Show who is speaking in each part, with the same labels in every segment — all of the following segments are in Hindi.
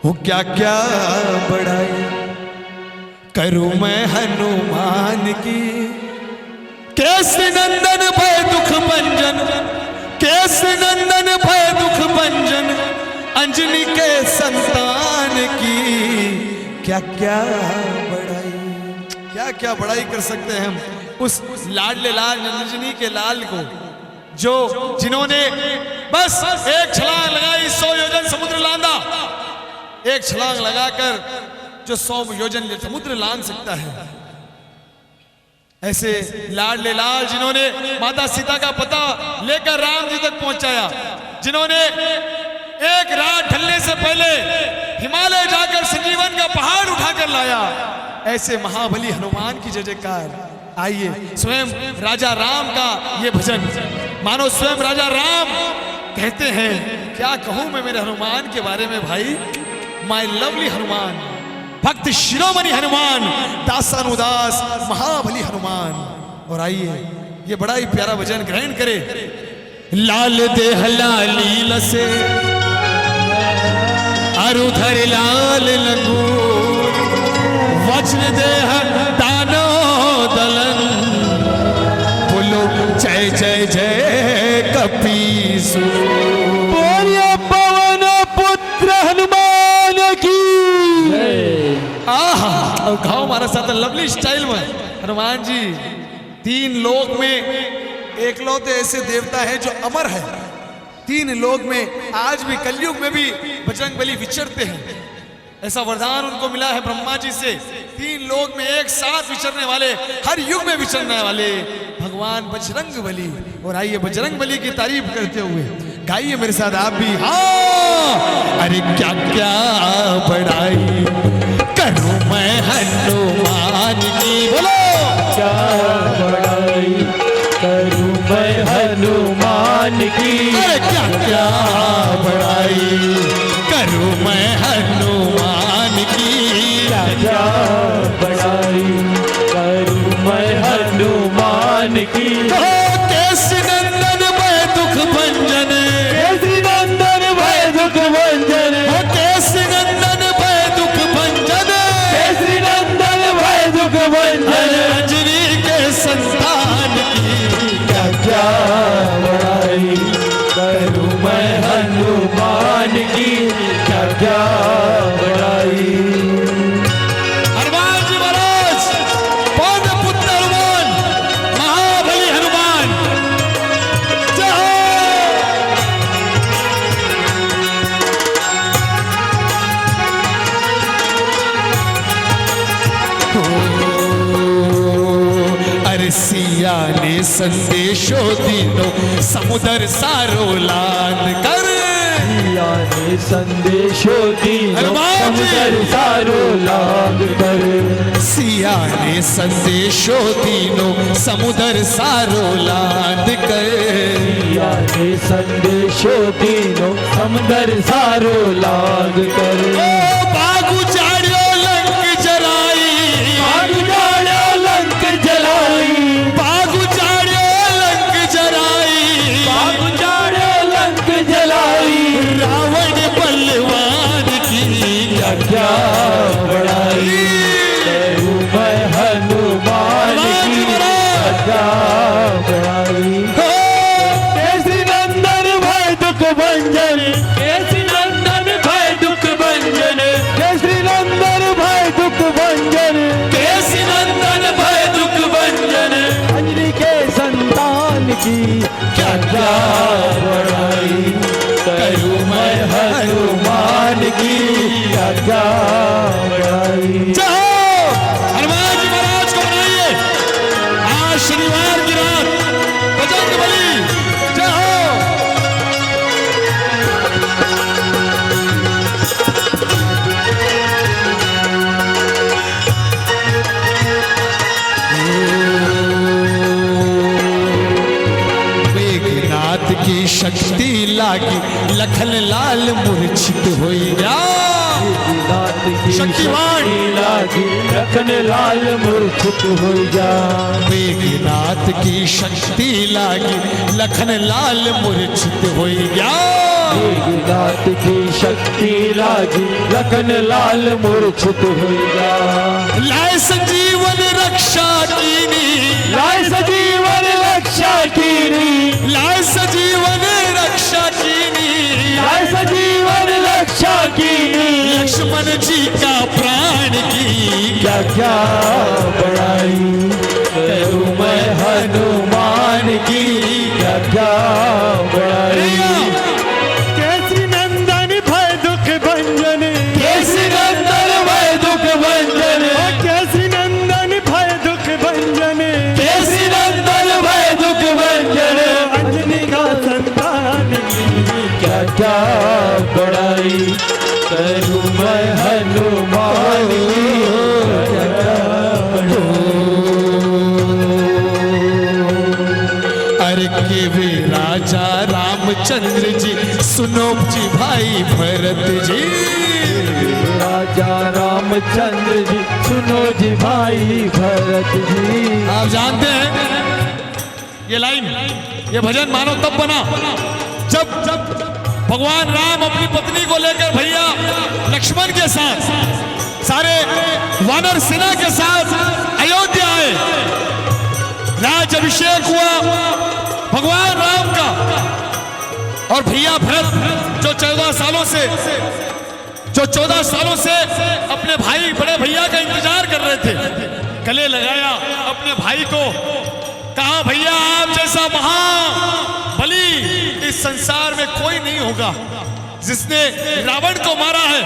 Speaker 1: हो क्या क्या बड़ाई करूं मैं हनुमान की। केसरी नंदन भय दुख भंजन, केसरी नंदन भय दुख भंजन, अंजनी के संतान की क्या क्या बड़ाई। क्या क्या बड़ाई कर सकते हैं हम उस लाडले लाल अंजनी के लाल को, जो जिन्होंने बस एक छलांग लगाई 100 योजन समुद्र लांदा। एक छलांग लगाकर जो 100 योजन समुद्र लांग सकता है, ऐसे लाडले लाल जिन्होंने माता सीता का पता लेकर राम जी तक पहुंचाया, जिन्होंने एक रात ढलने से पहले हिमालय जाकर संजीवन का पहाड़ उठाकर लाया, ऐसे महाबली हनुमान की जय जयकार। आइए स्वयं राजा राम का ये भजन, मानो स्वयं राजा राम कहते हैं, क्या कहूं मैं मेरे हनुमान के बारे में भाई। माय लवली हनुमान, भक्त शिरोमणि हनुमान, दासानुदास महाबली हनुमान। और आइए ये बड़ा ही प्यारा भजन ग्रहण करे। लाल देह लालील से अरुधर लाल लगू, वज्र देह दानो दलन, बोलो जय जय जय कपीसु। पवन पुत्र हनुमान की। आहा गाओ हमारे साथ लवली स्टाइल में। हनुमान जी 3 लोक में एकलौते ऐसे देवता हैं जो अमर है। 3 लोक में आज भी कलयुग में भी बजरंगबली विचरते हैं। ऐसा वरदान उनको मिला है ब्रह्मा जी से। 3 लोक में एक साथ विचरने वाले, हर युग में विचरने वाले भगवान बजरंगबली। और आइए बजरंगबली की तारीफ करते हुए गाइए मेरे साथ आप भी। हाँ अरे क्या क्या बड़ाई करूं मैं हनुमान की। बोलो
Speaker 2: क्या बड़ाई करूं मैं हनुमान की।
Speaker 1: अरे क्या क्या बड़ाई करूं मैं हनुमान की।
Speaker 2: क्या क्या बड़ाई करूं मैं हनुमान की।
Speaker 1: केसरी नंदन भय दुख भंजन,
Speaker 2: केसरी नंदन भय दुख भंजन,
Speaker 1: केसरी नंदन भय दुख भंजन,
Speaker 2: केसरी नंदन भय दुख भंजन,
Speaker 1: अंजनी के संतान की
Speaker 2: क्या क्या बड़ाई करूं मैं हनुमान की। क्या क्या बड़ाई।
Speaker 1: हनुमान जी महाराज पवन पुत्र हनुमान, महाबली हनुमान, जय हो। अरे सिया ने संदेशो दीनो समुद्र सारो लाद कर।
Speaker 2: सिया ने संदेशो दीनो
Speaker 1: हनुमान जी।
Speaker 2: समुद्र सारो लाद कर।
Speaker 1: सिया ने संदेशो दीनो समुद्र सारो लाद कर।
Speaker 2: सिया ने संदेशो दीनो समुद्र सारो लाद कर।
Speaker 1: ओ बागु चाड़ियो लंक जलाई,
Speaker 2: बागु चाड़ियो लंक जलाई,
Speaker 1: बागु चाड़ियो लंक जलाई,
Speaker 2: बागु चाड़ियो लंक जलाई।
Speaker 1: रावण बलवान की
Speaker 2: क्या क्या बड़ाई करूं मैं हनुमान की। क्या क्या बड़ाई। केसरी नंदन भय दुख भंजन, केसरी नंदन भय दुख भंजन, केसरी नंदन भय दुख भंजन, केसरी नंदन भय दुख भंजन, अंजनी के संतान की क्या क्या बड़ाई करूं मैं हनुमान की। क्या क्या बड़ाई।
Speaker 1: जय हो। हनुमान जी महाराज को बनाइए आज शनिवार की रात बजरंगबली। जय हो। मेघनाथ की शक्ति लागी लखन लाल मूर्छित हो गया।
Speaker 2: नाथ की
Speaker 1: शक्तिवान।
Speaker 2: शक्ति लागी लखन लाल मूर्छित हो जा।
Speaker 1: मेघनाथ की शक्ति लागी लखन लाल मूर्छित हो गया।
Speaker 2: नाथ की शक्ति लागी लखन लाल मूर्छित हुआ।
Speaker 1: लाए संजीवन रक्षा कीनी,
Speaker 2: लाए सजीवन रक्षा कीनी,
Speaker 1: लाए सजीवन रक्षा कीनी,
Speaker 2: लाए सजीवन रक्षा कीनी।
Speaker 1: लक्ष्मण जी का प्राण की
Speaker 2: क्या क्या बड़ाई करूं मैं हनुमान की, क्या क्या बड़ाई। केसरी नंदन भय दुख भंजन, केसरी नंदन भय दुख भंजन, केसरी नंदन भय दुख भंजन, केसरी नंदन भय दुख भंजन। अंजनी का संतान की क्या क्या बड़ाई करूं मैं हनुमान की, क्या क्या
Speaker 1: अरे के वे राजा रामचंद्र जी, सुनो जी भाई भरत जी।
Speaker 2: राजा रामचंद्र जी, सुनो जी भाई भरत जी।
Speaker 1: आप जानते हैं ये लाइन, ये भजन मानो तब बना जब भगवान राम अपनी पत्नी को लेकर भैया लक्ष्मण के साथ सारे वानर सेना के साथ अयोध्या आए। राज अभिषेक हुआ भगवान राम का, और भैया भरत जो 14 सालों से अपने भाई बड़े भैया का इंतजार कर रहे थे, गले लगाया अपने भाई को, कहा भैया आप जैसा महाबली इस संसार में कोई नहीं होगा, जिसने रावण को मारा है,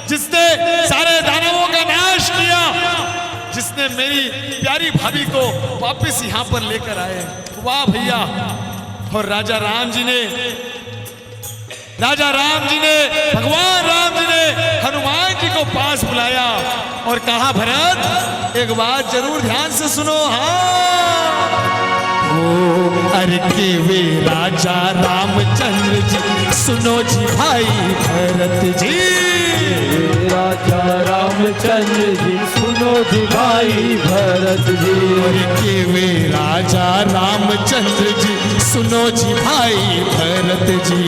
Speaker 1: जिसने सारे दानवों का नाश किया, जिसने मेरी प्यारी भाभी को वापस यहाँ पर लेकर आए। वाह भैया। और राजा राम जी ने भगवान राम जी ने हनुमान जी को पास बुलाया और कहा भरत एक बात जरूर ध्यान से सुनो। हाँ अरे के वे राजा रामचंद्र जी, सुनो जी भाई भरत जी।
Speaker 2: राजा रामचंद्र जी, सुनो जी भाई भरत जी।
Speaker 1: अरे के वे राजा रामचंद्र जी, सुनो जी भाई भरत जी।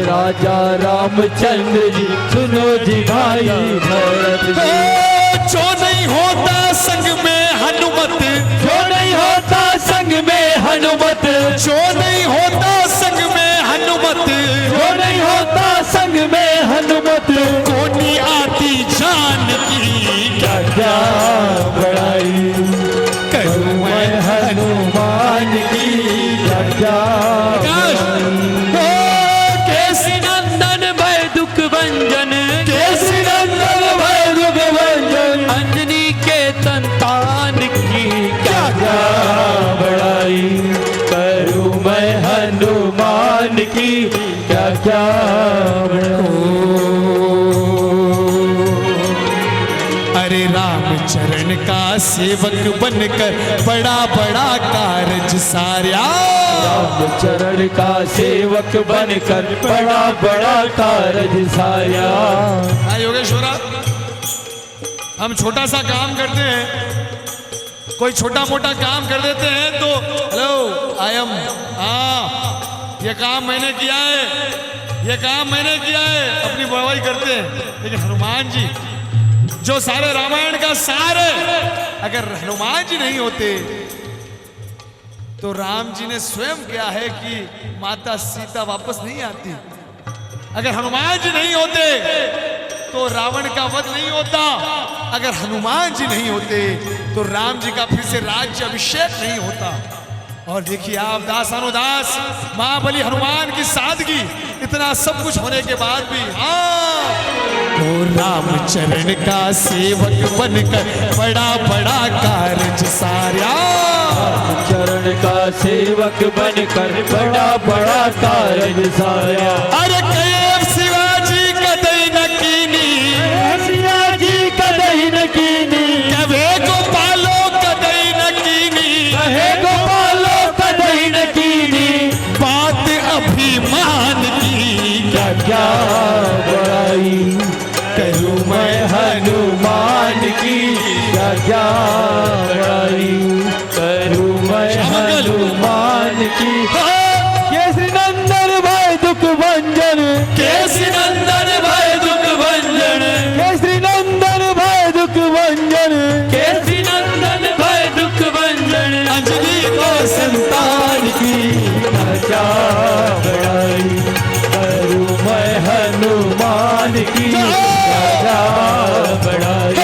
Speaker 2: राजा रामचंद्र जी, सुनो जी भाई भरत जी।
Speaker 1: जो नहीं होता संग में हनुमत,
Speaker 2: जो नहीं होता संग में हनुमत,
Speaker 1: जो नहीं होता संग में हनुमत,
Speaker 2: जो नहीं होता संग में हनुमत।
Speaker 1: कोनी आती जान की
Speaker 2: क्या क्या बड़ाई करूं मैं हनुमान की, क्या क्या केसरी नंदन भय दुख भंजन, केसरी नंदन भय दुख भंजन। अंजनी के संतान की क्या क्या बड़ाई करूं मैं हनुमान की, क्या क्या
Speaker 1: अरे रामचरण का सेवक बनकर बड़ा बड़ा कारज सारा।
Speaker 2: रामचरण का सेवक बनकर बड़ा बड़ा कारज साया।
Speaker 1: योगेश्वरा हम छोटा सा काम करते हैं, कोई छोटा मोटा काम कर देते हैं तो हेलो आई एम, हाँ ये काम मैंने किया है, ये काम मैंने किया है, अपनी वाहवाही करते हैं। लेकिन हनुमान जी जो सारे रामायण का सार है, अगर हनुमान जी नहीं होते तो राम जी ने स्वयं किया है कि माता सीता वापस नहीं आती। अगर हनुमान जी नहीं होते तो रावण का वध नहीं होता। अगर हनुमान जी नहीं होते तो राम जी का फिर से राज्य अभिषेक नहीं होता। और देखिए आप दासानुदास महाबली हनुमान की सादगी, इतना सब कुछ होने के बाद भी तो रामचरण का सेवक बनकर बड़ा बड़ा कारज सारा।
Speaker 2: चरण का सेवक बनकर बड़ा बड़ा कारज साया।
Speaker 1: अरे कई शिवाजी कदई न कीनी,
Speaker 2: शिवाजी कदई न कीनी,
Speaker 1: कहे गोपालो कदई न कीनी,
Speaker 2: कहे गोपालो कदई न कीनी।
Speaker 1: बात अभिमान की
Speaker 2: क्या क्या बड़ाई करूं मैं हनुमान की, क्या क्या बड़ाई करूं मैं हनुमान की। केसरी नंदन भय दुख हनुमान की क्या बड़ाई।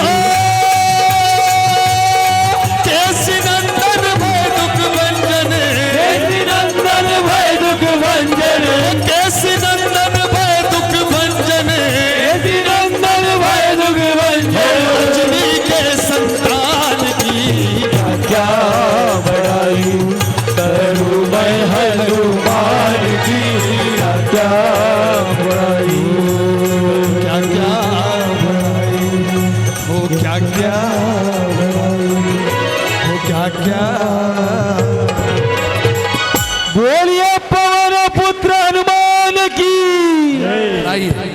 Speaker 1: केसी नंदन भय दुख भंजन,
Speaker 2: केसी नंदन भय दुख भंजन,
Speaker 1: केसी नंदन भय दुख भंजन,
Speaker 2: केसी नंदन भय दुख भंजन।
Speaker 1: अंजनी के संतान की
Speaker 2: क्या बड़ाई करूं मैं हनुमान की क्या बड़ाई।
Speaker 1: क्या क्या बड़ाई, वो क्या क्या